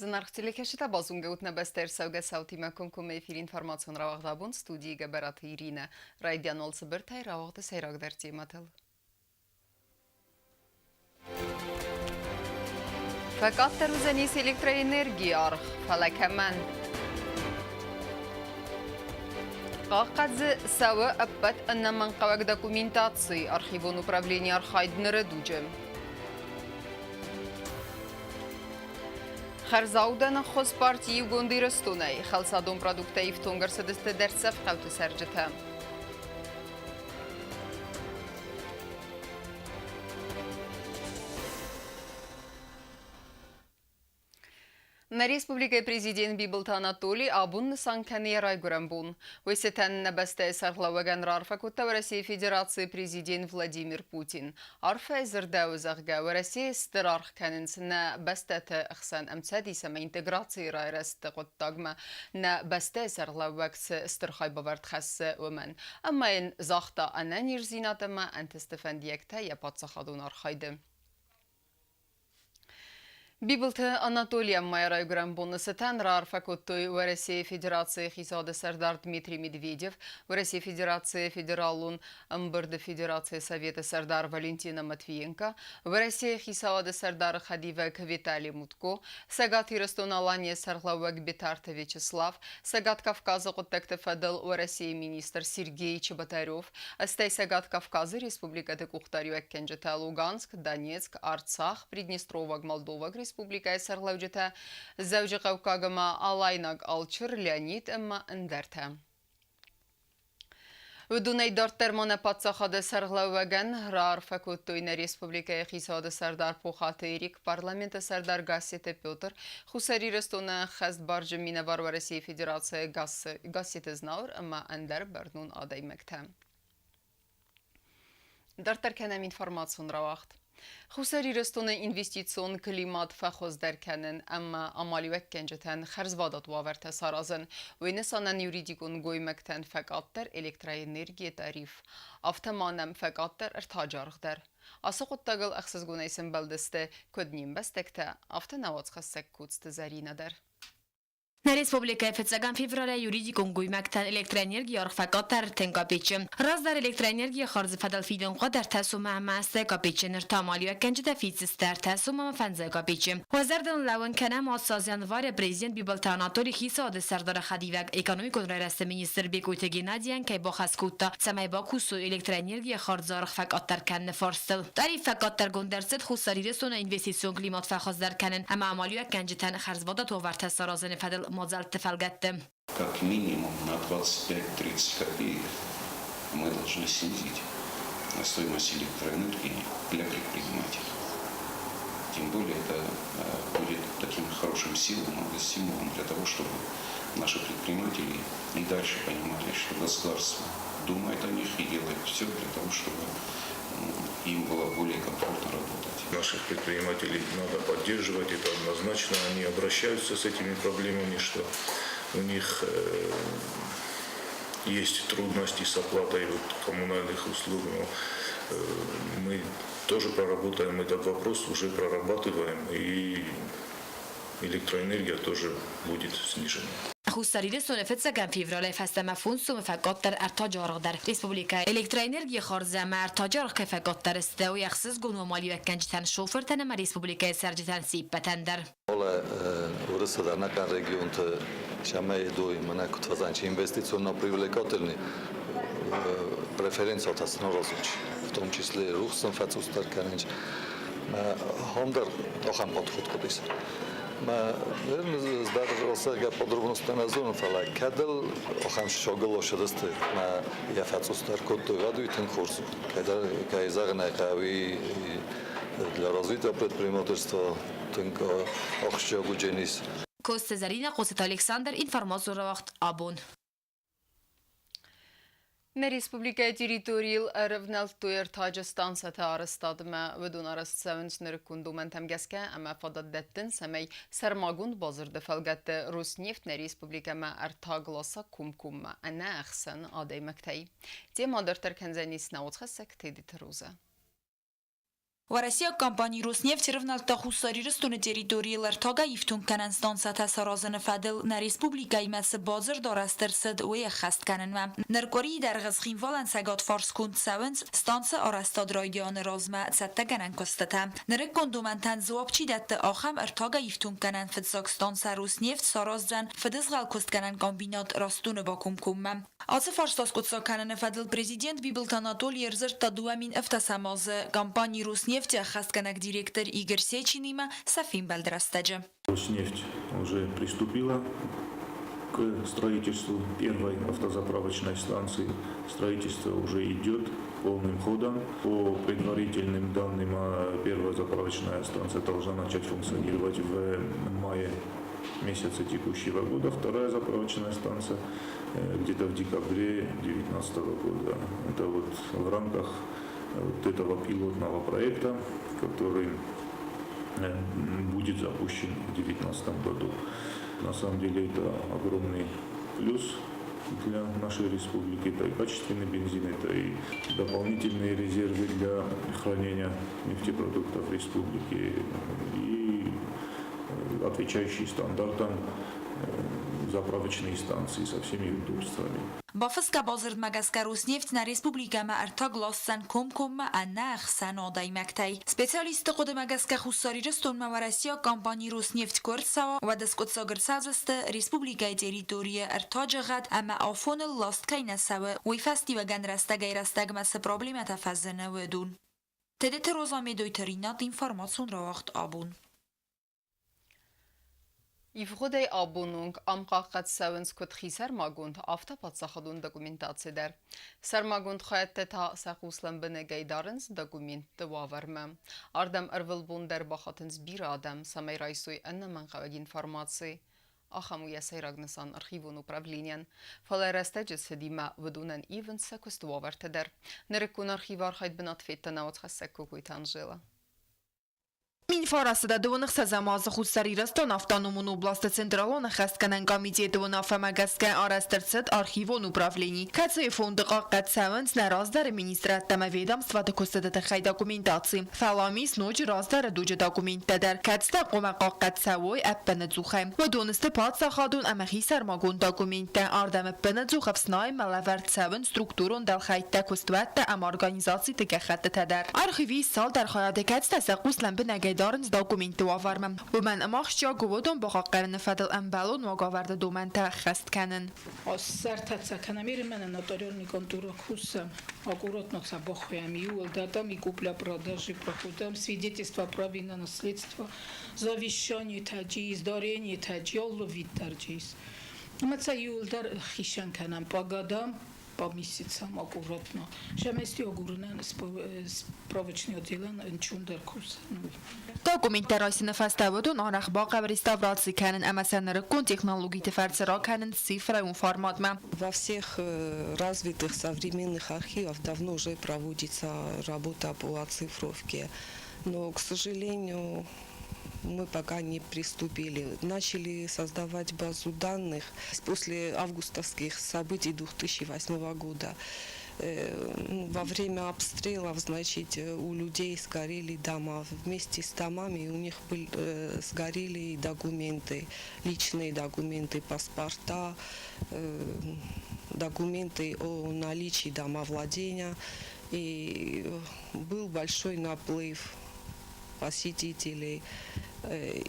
Զնարխցիլիքեշիտա բազունգեութնը բեստեր սավգե սավթիմը կոնկում էֆիր ինформацион равաղդաբուն ստուդիի գբերատը Իրինը ռայդյան ոլցը բրթայ равաղդը սեյրակ դերցի մատել։ Ֆակատ տերուզենիս էլեկտրաէներգի արխ ֆալակաման Қаққадзы савы аппат аннаман қавак документации архивон управления архайдныры дужы. Харзаудана хос партии гондирастунай халсадон продуктаив тонгарсадысты дерсев қауты сәржіті. На республике президент Бибылта Анатолий Абун Санкани Райгурамбун. Высетен на бесте сарлаваган Рарфа Кута России Федерации президент Владимир Путин. Арфа изердаузахга в России стырарх каненс на бестете ахсан амцади сама интеграции райраст قطاقما на бесте сарлавагс стырхай бавард خاص ومن. أما إن زخطة أنا نيرزيناتما أنت استفنديكتا يباتسخادون أرخايدم. Бибылты Анатолия Майрай Грамбонысытан Рарфакоттой в России Федерации Хисады Сардар Дмитрий Медведев, в России Федерации Федералун Амбырды Федерации Совета Сардар Валентина Матвиенко, в России Хисады Сардар Хадивек Виталий Мутко, Сагат Иростуналания Сарлавек Бетарта Вячеслав, Сагат Кавказа Коттекте Федел в России министр Сергей Чеботарев, Астей Сагат Кавказа Республика Текухтарю Кенджета Луганск, Донецк, Арцах, Приднестровак, Молдова, Республика Сарлавджета, Завджи Кавкагама Алайнаг Алчыр Леонид Эмма Эндерте. Вдунай дарттермана патсахады сарлаваган Рарфакоттойна Республика Хисады Сардар Пухаты Ирик парламента Сардар Гассете Петр Хусари Рестона Хаст Барджи Минавар в России Федерация Гассете Знаур Эмма Эндер Бернун Адай Мектем. Дарттеркенем информацион равахт. Хусари Рестона инвестицион климат фахоз деркенен أما عملیات کنجتن خرزوادات وارد سرازن و نسانن یوریدیکون گویمکتن فقط در الکترانرژی تعریف افتمانم فقط در ارتجاع در اسقط تقل اخصاص گونه‌سن بلدسته کدنیم بستکته افتنوات خسک کوست زرینه در На республика Фецаган февраля юридикум гуймактан электроэнергия орхфакатар тенгапичим. Раздар электроэнергия харз фадал фидон қадар тасума масте капичинер тамалия кенжета фицистер тасума фанза капичим. Вазардан лаван канам асазян вар президент Бибылта Анатолий Хисад сардар хадивак экономик райраст министр Бекуйте Геннадиян кай ба хаскута самай ба кусу электроэнергия харз орхфакатар кан фарстыл. Тариф факатар гондерсет хусари ресона инвестицион климат фахаздar канен ама амалия кенжетан харзвада товарта саразен фадал Мозаль Тефалгетте. Как минимум на 25-30 копеек мы должны снизить стоимость электроэнергии для предпринимателей. Тем более это будет таким хорошим стимулом для того, чтобы наши предприниматели и дальше понимали, что государство думает о них и делает все для того, чтобы им было более комфортно работать. Наших предпринимателей надо поддерживать, это однозначно. Они обращаются с этими проблемами, что у них есть трудности с оплатой коммунальных услуг. Но мы тоже проработаем этот вопрос, уже прорабатываем, и электроэнергия тоже будет снижена. Хустари ресونه فسکن فیورال فست مفهوم فقط در ارتجار در ریسپوبلیکا الکترانرژی خارجه ارتجار که فقط در است و یخصص گونو مالی و کنجتن شوفر تنم ریسپوبلیکا سرجتن سیبتن در. حالا ورسه در نکن رژیون ت شمای دوی منک تفزانچ اینوستیسیون پریویلیگاتلنی پرفرنسات است نرازوچ. в том числе рухсан фацустар каненч. هم در داخل پاتخود کدیس. ما здоровался я подробности на зону фала кадал охам шогало шедесте на я фацустар код гаду итен курс когда кайзагна кави для развития предпринимательства тенко охшогу дженис Кост Зарина Косет Александр информацию равахт абон. На республика территориал равналтуер Таджикистан сатарыстадыма выдун арастсавынч ныркунду мантамгаске ама фададдеттен самай сармагун базырды фалгатты Роснефть на республика ма артагласа кумкумма ана ахсан адай мактай. Тем адартар канзанис наутхасак тедит роза. Россия компании Роснефть равналта хусарирстуны территориялар тага ифтун канан станцията саразын фадил на республика имасы базар дарастырсыд уе хаст канан наркори در غزخین والن سگات فارس کند سونس ستانس آرستاد رایگان رازمه زده گنن کستته نرک کندومنتن زواب چی دت آخم ارتاگا یفتون کنن فدزاک ستانس روسنیفت سارازدن فدزغل کست کنن کامبینات راستون باکم کمم از فارستاس کتسا کنن فدل پرزیدنت بیبلت آناتولی ارزر تا دوامین افتساماز کمپانی روسنیفت خست کنک دیرکتر ایگر سیچینیمه سفین بلدرستجه Роснефть уже приступила к строительству первой автозаправочной станции. Строительство уже идет полным ходом. По предварительным данным, первая заправочная станция должна начать функционировать в мае месяце текущего года. Вторая заправочная станция где-то в декабре 2019 года. Это вот в рамках вот этого пилотного проекта, который будет запущен в 2019 году. На самом деле это огромный плюс для нашей республики. Это и качественный бензин, это и дополнительные резервы для хранения нефтепродуктов республики и отвечающие стандартам заправочные станции со всеми удобствами. بافسکا بازرد مگسکر روسنیفت نه ریسپوبلیکا ما ارتاگ لاستن کم انخ سنادای مکتای سپیسیالیست خود مگسکا خوستاری رستون مورسیا کمپانی روسنیفت کرد سوا و دسکت ساگر سازست ریسپوبلیکای تریتوری ارتاج غد اما آفون لاست کای نسوا وی فستی و گن رستگای رستگ مس پروبلیمت فزنه ودون تدت روزامی دویترینات اینفارماسون را وقت آبون Իվղոդեի աբունունք ամկաղկած սավնց կտխի սարմագունդ ավտապացախադուն դոկումենտացի դեր։ Սարմագունդ խայտ թա սախուսլն բնեգայ դարնց դոկումենտ դվավարմը։ Արդամ ըրվլբուն դեր բախատնց բիր ադամ самайрайсуй ըննման խավագ ինформации. Ахаму я сайрагнасан архивун управлениен. Фалайрастеджес хедима вдунен ивенса костовартедер. Нерекун архивар хайд бенатфетта наоцхасекку куйтанжила. Minfarası da duvunıq sazamazı xudstari raston avtonomun oblastı centralon xastkanan komiteti duvun afamagaske arastırtsıd arxivon upravleni. Katsay fondu qaqqat savans na razdar ministrattama vedamstvada kostadata xay dokumentaci. Falamis noci razdar duce dokumentedar. Katsta qoma qaqqat savoy appana zuxem. Ve doniste patsa xadun amaxi sarmagun dokumente ardam appana zuxaf snay malavert savun strukturun dal xaytta kostvatta am organizaci tige xattedar. Arxivi sal dar xayade katsta saquslan benagay دارنز داکومنت وافرمم و من اماخشیا گودم با قرن فدل امبالون و گاورد دومنت خست کنن. Սարտացա կանամիրը մենը նոտարիալնի կոնտուրա քուսը аккуратно собохуем юл датам и купля-продажи проходам свидетельство о праве на наследство завещание таджис дарение таджиолло вид таджис маца юл дар хишан канам погадам по месяцам аккуратно шамести огурнан справочный отделан чундер курс داکومنت رایسین فستاودون آن اخبار реставрации کنن اما سنرکون технологии تفرسرا کنن цифровым форматом. Во всех развитых современных архивах давно уже проводится работа по оцифровке, но, к сожалению, мы пока не приступили. Начали создавать базу данных после августовских событий 2008 года. Во время обстрелов, значит, у людей сгорели дома. Вместе с домами у них сгорели документы, личные документы, паспорта, документы о наличии домовладения. И был большой наплыв посетителей.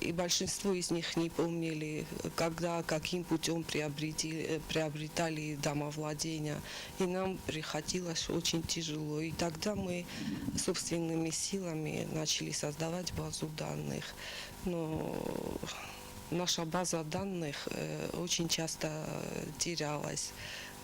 И большинство из них не помнили, когда, каким путем приобретали домовладения. И нам приходилось очень тяжело. И тогда мы собственными силами начали создавать базу данных. Но наша база данных очень часто терялась.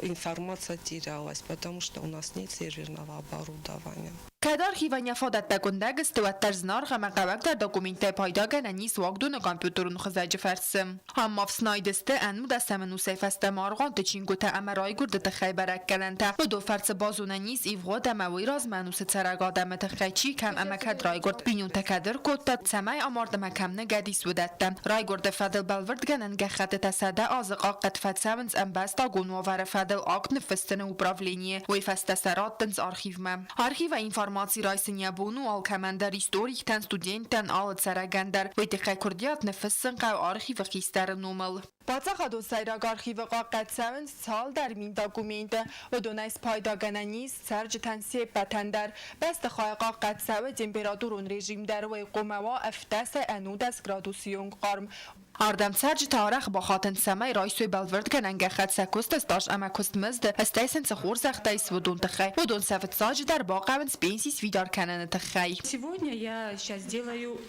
Информация терялась, потому что у нас нет серверного оборудования. کدار خیوانی فادت دکندگ استوات زنار غم قوک در داکومنت پایداگن نیس واقدون کامپیوترون خزاج فرسم. هم مفسنایدسته انمو دستم نوسیف است مارغان تچینگو تا امرای گرد تخیبرک کنن تا و دو فرس بازون نیس ایفغا دموی راز منوس ترگا دم تخیچی کم امکد رای گرد بینون تکدر کد تا سمای آمارد مکم نگدیس ودتم. رای گرد فدل بلورد گنن گخت تصده آزقا قد فتسمنز امبستا گونو ور فدل آقت نفستن و براولینیه و فست سرات تنز آرخیو مم. آرخیو اینفارم ինֆորմացի ռայսնյա բոնու ալքամանդար իստորիկ տան ստուդենտան ալը ծարագանդար վայտեխայ քուրդիատ նֆսն կայ արխիվը խիստարը նոմալ Բացախադո սայրակ արխիվը qaqatsavın sal dermin dokumenti odonais paydagananiz serjtansi patandar best khay qaqatsavı temperaturun rejimdar ve qomava aftasa anudas gradusyon qarm Ardam serj tarix ba xatin samay raysoy balverd kananga khatsakost stash ama kostmazd astaysen tsxur zaxtays vodon txay vodon savet saj dar baqavn spensis vidar kanan txay Сегодня я сейчас делаю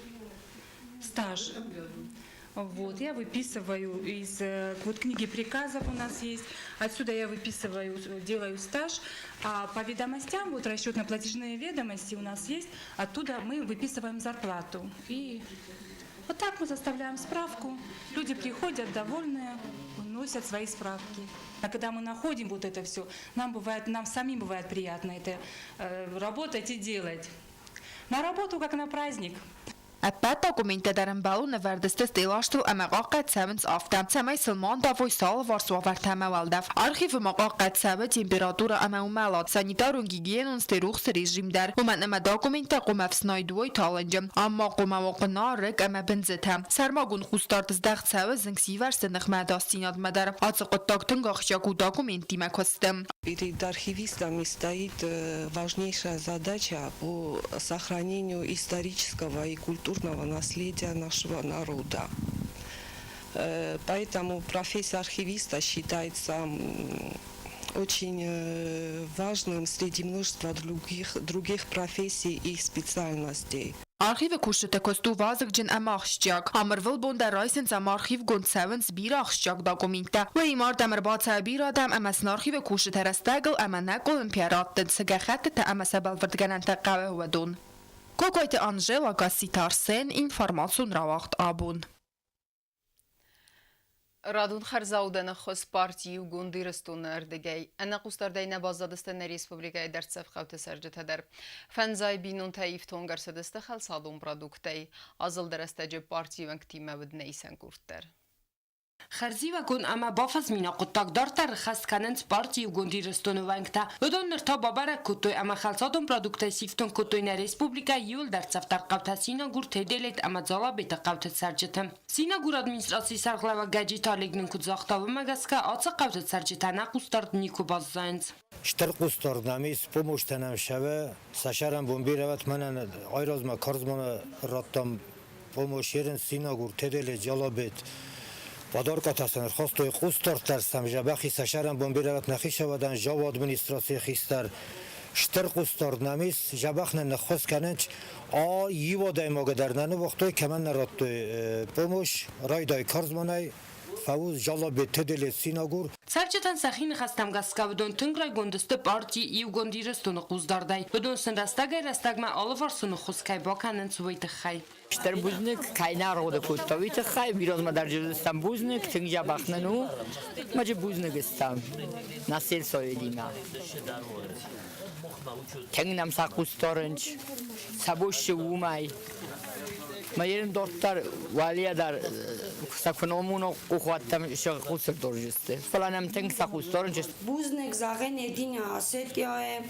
стаж. Вот, я выписываю из вот книги приказов у нас есть. Отсюда я выписываю, делаю стаж. А по ведомостям, вот расчетно-платежные ведомости у нас есть. Оттуда мы выписываем зарплату. И вот так мы составляем справку. Люди приходят довольные, носят свои справки. А когда мы находим вот это все, нам самим бывает приятно это работать и делать. На работу, как на праздник. Аппат документа даран балу навардасты стелашту ама qaqatsavın aftam samay Salman davoy sal Varsova tamavaldaf arxiv ma qaqatsavı temperatura ama umalat sanitarun gigienun steruxs rejimdar uman ama dokumenta qomavsnaydoy talanjam amma qomavaqnar ama benzetam sarmagun xustart zdaqtsavı zingsivar sınıxmadastinad madar ацqottaqtın qaxchaku dokumenti makostem Перед архивистами стоит важнейшая задача по сохранению исторического и культурного наследия нашего народа. Поэтому профессия архивиста считается очень важным среди множества других профессий и специальностей. Arxiv kuşte kostu vazıkcın amaxşcak. Amrvil bonda raysen zam arxiv gontsavens bir axşcak dokumenta. Ve imar demirbatsa bir adam amasın arxiv kuşte rastagıl ama nakol imperatın sagaxat ta amasabal vrdganan taqave wadon. Kokoyte Angela Gassitarsen informasun ravaqt abun. Radun xarzaudana xos partiyu gundiristun erdegay. Ana qustardayna bazadistana respublikaya dartsaf qavta sarjatader. Fanzay binun taif tongarsadista xalsadun produktay. Azıl darastaje partiyu anktima vidnaysan kurtar. خرزیو کن اما بافز مینا قطاق دارتر خست کنند پارتی و گندی رستون ونگتا ودون نرتا بابره کتوی اما خلصادون پرادوکتای سیفتون کتوی نه ریسپوبلیکا یول در سفتر قوتا سینا گور تیدلیت اما زالا بیتا قوتا سرجتم سینا گور ادمینستراسی سرغلا و گجی تالگنن کد زاختا و مگسکا آتسا قوتا سرجتا نقوستارد نیکو باز زاینز شتر قوستارد نمیز پوموشتنم شوه سشرم بومبی روت منن آیرازما کارزمان راتم پوموشیرن سینا گور تیدلیت جالا بیت Vadar katasınır. Xostoy qustart dersem jabaqi saşaran bombirat naxişa vadan jav administrasiya xistar ştır qustart namis jabaqna naxos kananç a yivoday mogadarnani vaqtoy kaman narattoy pomosh rayday karzmanay Favuz jala betedele sinagur. Serçetan sahin xastam gaskavdon tungray gonduste parti iu gondirestonu quzdarday. Bedon sen rastagay rastagma alvarsunu xuskay bakanen suvayt xay. Штер бузник кайна рода кустовит хай вироз ма дар ҷузистан бузник тинҷа бахнану маҷи бузник истам насел соедима тингнам сақусторинч сабоши умай ма ерин дортар валия дар сакфономуно қухваттам шо қуср доржисте фаланам тинг сақусторинч бузник заген единя асетиае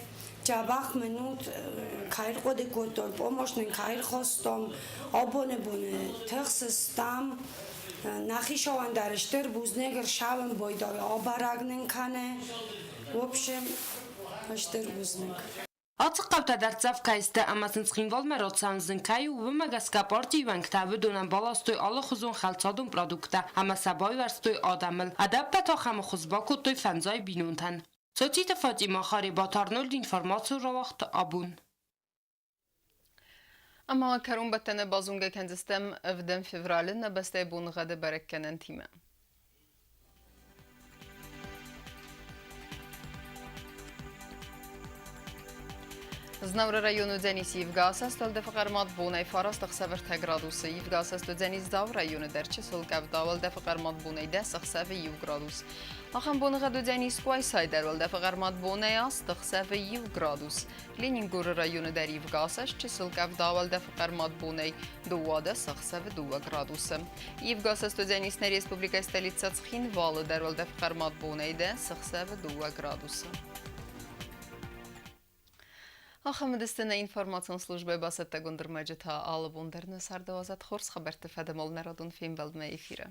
Ջաբախ մնուտ քայր կոդի կոտոր պոմոշնեն քայր խոստոմ աբոնե բոնե թխսստամ նախիշովան դարշտեր բուզնեգր շավն բոյդայ աբարագնեն քանը в общем աշտեր բուզնեգ Açıq qavta dartsaf kayste amasın xinval merotsanzın kayu və magaska parti vankta vədonan balastoy alı xuzun xalçadun produkta ama sabay verstoy adamıl adab bata xamı xuzba kotoy fanzay binuntan Soțite Fatima Xari Batarnol informațiu ravaqt abun. Ama karun battana bazunga kenzistem evden fevralin nabastay bun gade berekkenan time. Znavra rayonu Dzenisi Yivgasa stolde faqarmat bunay faras taqsaver gradus Yivgasa sto Dzeniz dav rayonu derçi solkav daval de faqarmat bunay de saxsav gradus Axan bunu gadu Dzenis quay sayder de faqarmat bunay as taqsav gradus Leningur rayonu der Yivgasa çi solkav daval de faqarmat bunay duada saxsav 2 gradus Yivgasa sto Dzenis ne respublika stolitsa Tskhinval der de faqarmat bunay de saxsav 2 gradus Ախամդստենը ինформացիոն службы բասետագոնդր մեջթա ալբոնդերնը սարդոազատ խորս խաբերտը ֆեդեմոլ նարոդուն ֆիլմ բելմե էֆիրը